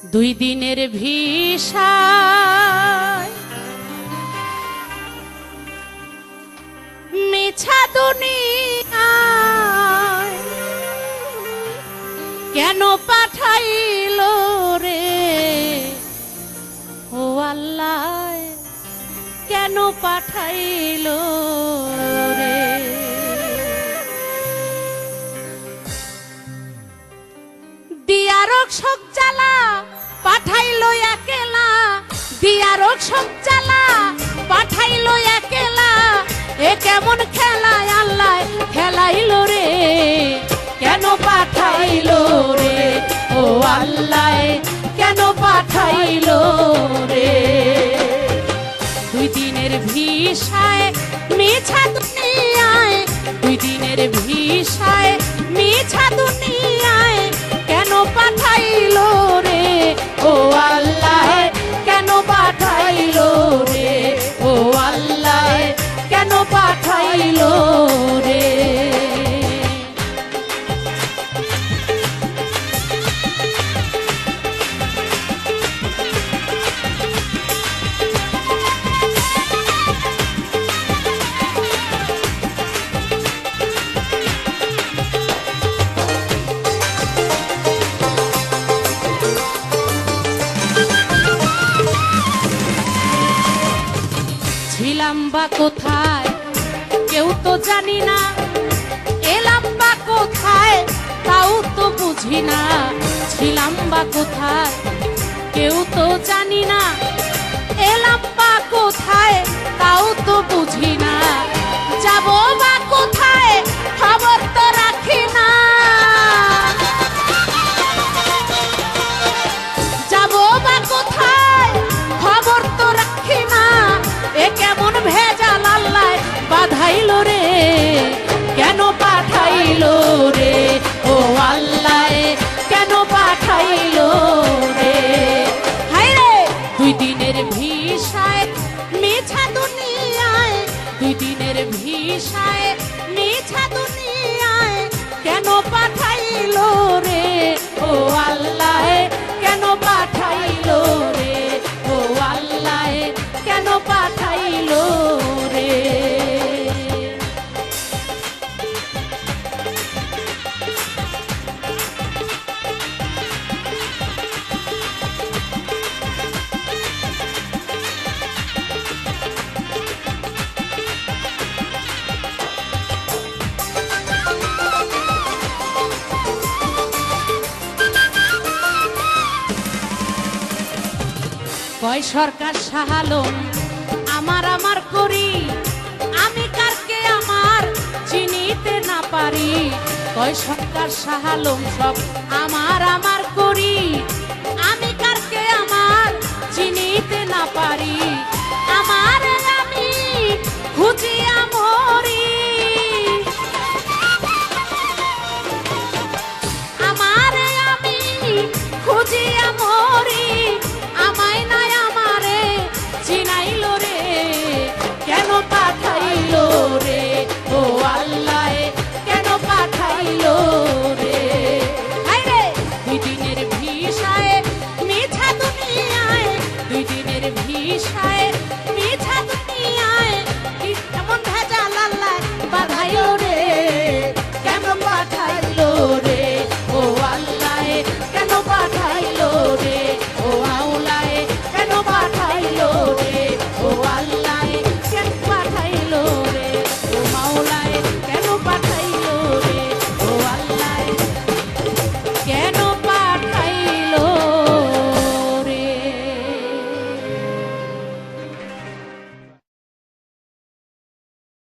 দুই দিনের ভিসা মিছা দুনিয়ায় কেন পাঠাইলো রে ও আল্লাহ, কেন পাঠাইলো রে? দিয়ারক শোক জ্বালা পাঠাইলো একেলা, দিয়ারক শোক জ্বালা পাঠাইলো একেলা, এ কেমন খেলা আল্লাহ খেলাইলো রে, কেন পাঠাইলো রে ও আল্লাহ, কেন পাঠাইলো রে? দুই দিনের ভিসায় মিছা দুনিয়ায়, দুই দিনের ভিসায় মিছা দুনিয়ায় কেন পাঠাইলো রে ও আল্লাহ, কেন পাঠাইলো রে ও আল্লাহ, কেন পাঠাইলো রে? ছিলাম বা কোথায় কেউ তো জানি না, এলাম বা কোথায় তাও তো বুঝি না। ছিলাম বা কোথায় কেউ তো জানি না, এলাম বা কোথায় তাও তো বুঝি না। যাবো বা কোথায় খবর তো রাখি না, যাবো বা কোথায় খবর তো রাখি না। এ কেমন ভেজাল আল্লাহ বাধাইলো রে, কেন পাঠাইলো রে ও আল্লাহ, কেন পাঠাইলো রে? হায় রে দুই দিনের ভিসায় মিছা দুনিয়ায়, দুই দিনের ভিসায় মিছা দুনিয়ায় কেন পাঠাইলো রে ও আল্লাহ, কেন পাঠাইলো রে ও আল্লাহ, কেন পাঠাইলো রে? কয় সরকার সাহালম আমার আমার করি, আমি কারকে আমার চিনিতে না পারি। কয় সরকার সাহালম সব আমার আমার করি, আমি কারকে আমার চিনিতে না পারি। আমার আমি খুঁজিয়া মরি, আমার আমি খুঁজিয়া মরি।